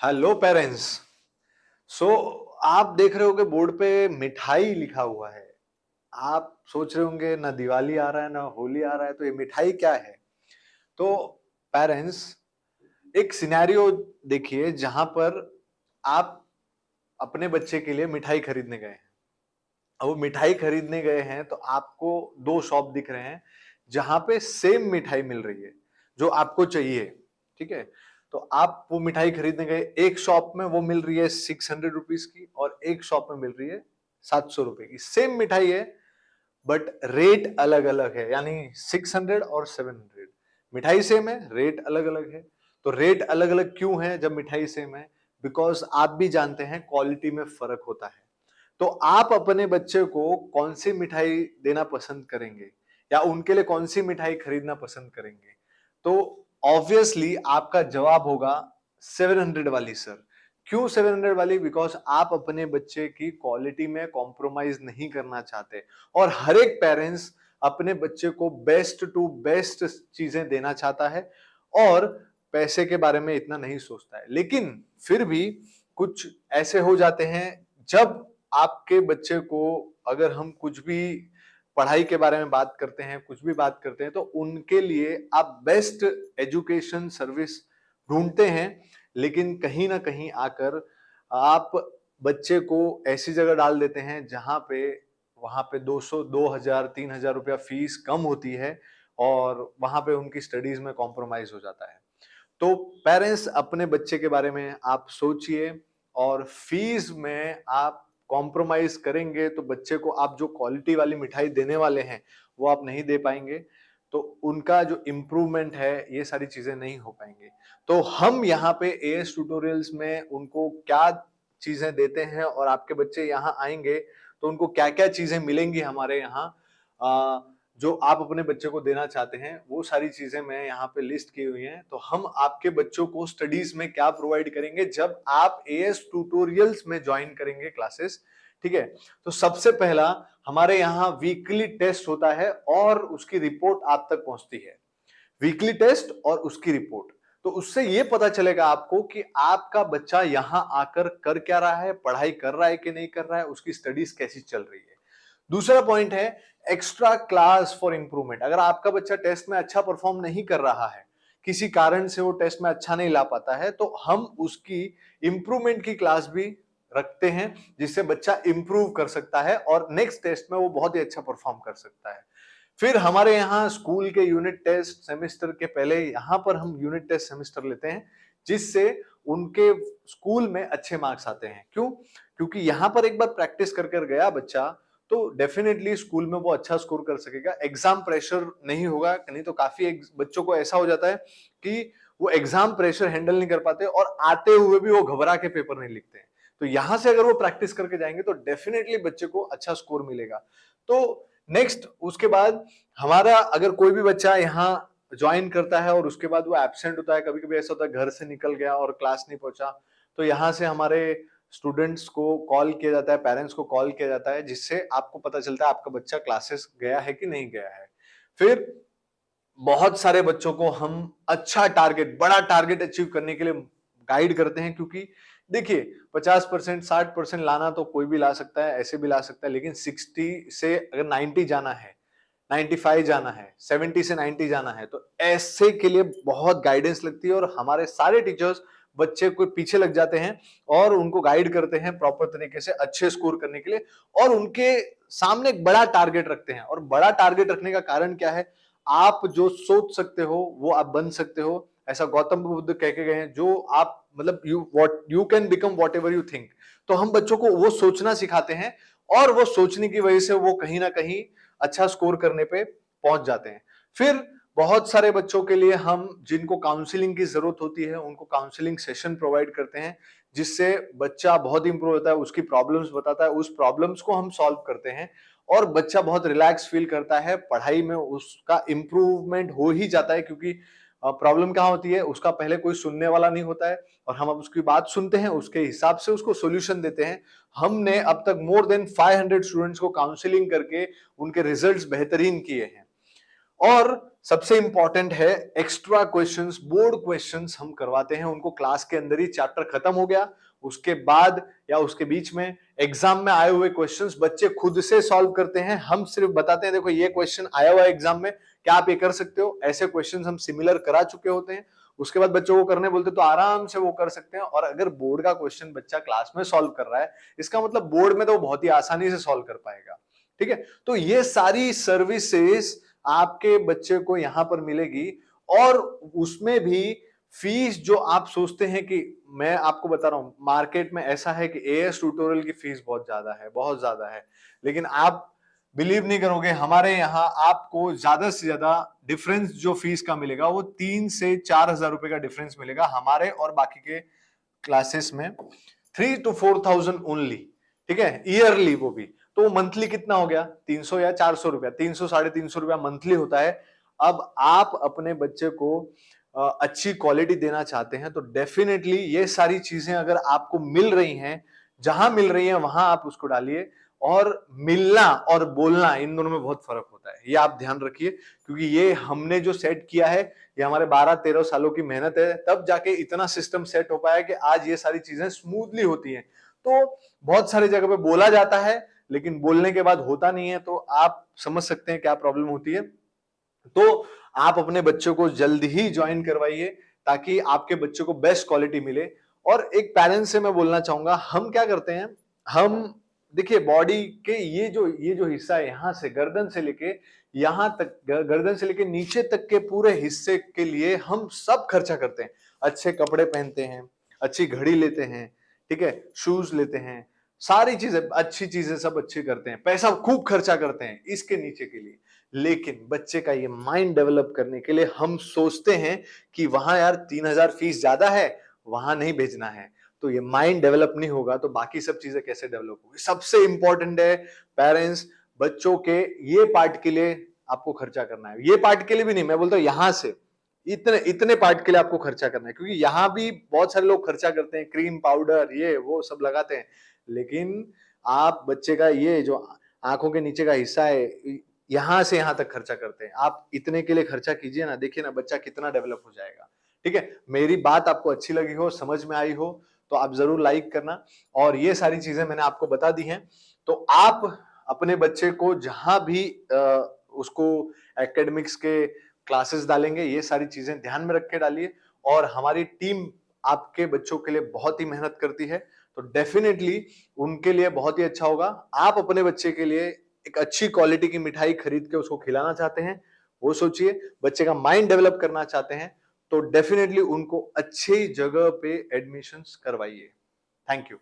Hello parents. सो आप देख रहे हो कि बोर्ड पे मिठाई लिखा हुआ है। आप सोच रहे होंगे ना दिवाली आ रहा है ना होली आ रहा है, तो ये मिठाई क्या है? तो पेरेंट्स, एक सिनेरियो देखिए जहां पर आप अपने बच्चे के लिए मिठाई खरीदने गए हैं। अब वो मिठाई खरीदने गए हैं तो आपको दो शॉप दिख रहे हैं जहां पे सेम मिठाई मिल रही है जो आपको चाहिए। ठीक है, तो आप वो मिठाई खरीदने गए, एक शॉप में वो मिल रही है 600 रुपीज की और एक शॉप में मिल रही है 700 रुपए की। सेम मिठाई है बट रेट अलग अलग है, यानी 600 और 700। मिठाई सेम है, रेट अलग अलग है। तो रेट अलग अलग क्यों है जब मिठाई सेम है? बिकॉज आप भी जानते हैं क्वालिटी में फर्क होता है। तो आप अपने बच्चे को कौन सी मिठाई देना पसंद करेंगे या उनके लिए कौन सी मिठाई खरीदना पसंद करेंगे? तो ऑब्वियसली आपका जवाब होगा 700 वाली सर। क्यों 700 वाली? बिकॉज आप अपने बच्चे की क्वालिटी में कॉम्प्रोमाइज नहीं करना चाहते और हर एक पेरेंट्स अपने बच्चे को बेस्ट टू बेस्ट चीजें देना चाहता है और पैसे के बारे में इतना नहीं सोचता है। लेकिन फिर भी कुछ ऐसे हो जाते हैं जब आपके बच्चे को, अगर हम कुछ भी पढ़ाई के बारे में बात करते हैं, कुछ भी बात करते हैं, तो उनके लिए आप बेस्ट एजुकेशन सर्विस ढूंढते हैं। लेकिन कहीं ना कहीं आकर आप बच्चे को ऐसी जगह डाल देते हैं जहां पे वहां पे 200 2000 3000 रुपया फीस कम होती है और वहां पे उनकी स्टडीज में कॉम्प्रोमाइज हो जाता है। तो पेरेंट्स, अपने बच्चे के बारे में आप सोचिए और फीस में आप कॉम्प्रोमाइज करेंगे तो बच्चे को आप जो क्वालिटी वाली मिठाई देने वाले हैं वो आप नहीं दे पाएंगे। तो उनका जो इम्प्रूवमेंट है ये सारी चीजें नहीं हो पाएंगे। तो हम यहाँ पे एएस ट्यूटोरियल्स में उनको क्या चीजें देते हैं और आपके बच्चे यहाँ आएंगे तो उनको क्या क्या चीजें मिलेंगी हमारे यहाँ, जो आप अपने बच्चे को देना चाहते हैं, वो सारी चीजें मैं यहाँ पे लिस्ट की हुई हैं। तो हम आपके बच्चों को स्टडीज में क्या प्रोवाइड करेंगे जब आप एएस ट्यूटोरियल्स में ज्वाइन करेंगे क्लासेस। ठीक है, तो सबसे पहला हमारे यहाँ वीकली टेस्ट होता है और उसकी रिपोर्ट आप तक पहुंचती है। वीकली टेस्ट और उसकी रिपोर्ट, तो उससे ये पता चलेगा आपको कि आपका बच्चा यहाँ आकर कर क्या रहा है, पढ़ाई कर रहा है कि नहीं कर रहा है, उसकी स्टडीज कैसी चल रही है। दूसरा पॉइंट है एक्स्ट्रा क्लास फॉर इंप्रूवमेंट। अगर आपका बच्चा टेस्ट में अच्छा परफॉर्म नहीं कर रहा है, किसी कारण से वो टेस्ट में अच्छा नहीं ला पाता है, तो हम उसकी इंप्रूवमेंट की क्लास भी रखते हैं जिससे बच्चा इंप्रूव कर सकता है और नेक्स्ट टेस्ट में वो बहुत ही अच्छा परफॉर्म कर सकता है। फिर हमारे यहाँ स्कूल के यूनिट टेस्ट सेमेस्टर के पहले यहाँ पर हम यूनिट टेस्ट सेमेस्टर लेते हैं जिससे उनके स्कूल में अच्छे मार्क्स आते हैं। क्यों? क्योंकि यहाँ पर एक बार प्रैक्टिस कर कर गया बच्चा तो डेफिनेटली स्कूल में वो अच्छा स्कोर कर सकेगा। एग्जाम प्रेशर नहीं होगा, नहीं तो काफी बच्चों को ऐसा हो जाता है कि वो एग्जाम प्रेशर हैंडल नहीं कर पाते और आते हुए भी वो घबरा के पेपर नहीं लिखते हैं। तो यहां से अगर वो प्रैक्टिस करके जाएंगे तो डेफिनेटली बच्चे को अच्छा स्कोर मिलेगा। तो नेक्स्ट उसके बाद हमारा, अगर कोई भी बच्चा यहाँ ज्वाइन करता है और उसके बाद वो एब्सेंट होता है, कभी कभी ऐसा होता है घर से निकल गया और क्लास नहीं पहुंचा, तो यहाँ से हमारे स्टूडेंट्स को कॉल किया जाता है, पेरेंट्स को कॉल किया जाता है, जिससे आपको पता चलता है आपका बच्चा क्लासेस गया है कि नहीं गया है। फिर बहुत सारे बच्चों को हम अच्छा टारगेट, बड़ा टारगेट अचीव करने के लिए गाइड करते हैं। क्योंकि देखिए 50% 60% लाना तो कोई भी ला सकता है, ऐसे भी ला सकता है, लेकिन 60 से अगर 90 जाना है, 95 जाना है, 70 से 90 जाना है, तो ऐसे के लिए बहुत गाइडेंस लगती है और हमारे सारे टीचर्स बच्चे को पीछे लग जाते हैं और उनको गाइड करते हैं प्रॉपर तरीके से अच्छे स्कोर करने के लिए और उनके सामने एक बड़ा टारगेट रखते हैं। और बड़ा टारगेट रखने का कारण क्या है? आप जो सोच सकते हो वो आप बन सकते हो। ऐसा गौतम बुद्ध कह के गए हैं, जो आप मतलब you can become what ever you think. तो हम बच्चों को वो सोचना सिखाते हैं और वो सोचने की वजह से वो कहीं ना कहीं अच्छा स्कोर करने पे पहुंच जाते हैं। फिर बहुत सारे बच्चों के लिए हम, जिनको काउंसलिंग की जरूरत होती है, उनको काउंसलिंग सेशन प्रोवाइड करते हैं जिससे बच्चा बहुत इंप्रूव होता है, उसकी प्रॉब्लम्स बताता है, उस प्रॉब्लम्स को हम सॉल्व करते हैं और बच्चा बहुत रिलैक्स फील करता है, पढ़ाई में उसका इंप्रूवमेंट हो ही जाता है। क्योंकि प्रॉब्लम कहाँ होती है, उसका पहले कोई सुनने वाला नहीं होता है और हम अब उसकी बात सुनते हैं, उसके हिसाब से उसको सॉल्यूशन देते हैं। हमने अब तक मोर देन 500 स्टूडेंट्स को काउंसलिंग करके उनके रिजल्ट्स बेहतरीन किए हैं। और सबसे इंपॉर्टेंट है एक्स्ट्रा क्वेश्चंस, बोर्ड क्वेश्चंस हम करवाते हैं उनको क्लास के अंदर ही। चैप्टर खत्म हो गया उसके बाद या उसके बीच में एग्जाम में आए हुए क्वेश्चंस बच्चे खुद से सॉल्व करते हैं। हम सिर्फ बताते हैं देखो ये क्वेश्चन आया हुआ है एग्जाम में, क्या आप ये कर सकते हो। ऐसे क्वेश्चंस हम सिमिलर करा चुके होते हैं, उसके बाद बच्चों को करने बोलते तो आराम से वो कर सकते हैं। और अगर बोर्ड का क्वेश्चन बच्चा क्लास में सॉल्व कर रहा है, इसका मतलब बोर्ड में तो वो बहुत ही आसानी से सॉल्व कर पाएगा। ठीक है, तो ये सारी सर्विसेज आपके बच्चे को यहां पर मिलेगी। और उसमें भी फीस जो आप सोचते हैं कि, मैं आपको बता रहा हूं मार्केट में ऐसा है कि एएस ट्यूटोरियल की फीस बहुत ज्यादा है, बहुत ज्यादा है, लेकिन आप बिलीव नहीं करोगे हमारे यहाँ आपको ज्यादा से ज्यादा डिफरेंस जो फीस का मिलेगा वो 3 से 4 हजार रुपए का डिफरेंस मिलेगा हमारे और बाकी के क्लासेस में। 3 to 4,000 ओनली। ठीक है, ईयरली वो भी। तो मंथली कितना हो गया, 300 या 400 रुपया, 300 350 रुपया मंथली होता है। अब आप अपने बच्चे को अच्छी क्वालिटी देना चाहते हैं तो डेफिनेटली ये सारी चीजें अगर आपको मिल रही हैं, जहां मिल रही हैं वहां आप उसको डालिए। और मिलना और बोलना इन दोनों में बहुत फर्क होता है, ये आप ध्यान रखिए, क्योंकि ये हमने जो सेट किया है ये हमारे 12-13 सालों की मेहनत है, तब जाके इतना सिस्टम सेट हो पाया कि आज ये सारी चीजें स्मूथली होती हैं। तो बहुत सारी जगह पे बोला जाता है लेकिन बोलने के बाद होता नहीं है, तो आप समझ सकते हैं क्या प्रॉब्लम होती है। तो आप अपने बच्चों को जल्द ही ज्वाइन करवाइए ताकि आपके बच्चों को बेस्ट क्वालिटी मिले। और एक पेरेंट्स से मैं बोलना चाहूंगा, हम क्या करते हैं, हम देखिए बॉडी के ये जो हिस्सा है, यहां से गर्दन से लेके यहां तक, गर्दन से लेके नीचे तक के पूरे हिस्से के लिए हम सब खर्चा करते हैं। अच्छे कपड़े पहनते हैं, अच्छी घड़ी लेते हैं, ठीक है, शूज लेते हैं, सारी चीजें अच्छी चीजें सब अच्छी करते हैं, पैसा खूब खर्चा करते हैं इसके नीचे के लिए। लेकिन बच्चे का ये माइंड डेवलप करने के लिए हम सोचते हैं कि वहां यार 3,000 फीस ज्यादा है, वहां नहीं भेजना है। तो ये माइंड डेवलप नहीं होगा तो बाकी सब चीजें कैसे डेवलप होगी। सबसे इंपॉर्टेंट है पेरेंट्स, बच्चों के ये पार्ट के लिए आपको खर्चा करना है। ये पार्ट के लिए भी नहीं, मैं बोलता हूं यहां से इतने इतने पार्ट के लिए आपको खर्चा करना है, क्योंकि यहां भी बहुत सारे लोग खर्चा करते हैं, क्रीम पाउडर ये वो सब लगाते हैं। लेकिन आप बच्चे का ये जो आंखों के नीचे का हिस्सा है, यहां से यहां तक खर्चा करते हैं। आप इतने के लिए खर्चा कीजिए ना, देखिए ना बच्चा कितना डेवलप हो जाएगा। ठीक है, मेरी बात आपको अच्छी लगी हो, समझ में आई हो तो आप जरूर लाइक करना। और ये सारी चीजें मैंने आपको बता दी हैं, तो आप अपने बच्चे को जहां भी उसको एकेडमिक्स के क्लासेस डालेंगे, ये सारी चीजें ध्यान में रख के डालिए। और हमारी टीम आपके बच्चों के लिए बहुत ही मेहनत करती है, तो डेफिनेटली उनके लिए बहुत ही अच्छा होगा। आप अपने बच्चे के लिए एक अच्छी क्वालिटी की मिठाई खरीद के उसको खिलाना चाहते हैं, वो सोचिए। बच्चे का माइंड डेवलप करना चाहते हैं तो डेफिनेटली उनको अच्छी जगह पे एडमिशंस करवाइए। Thank you.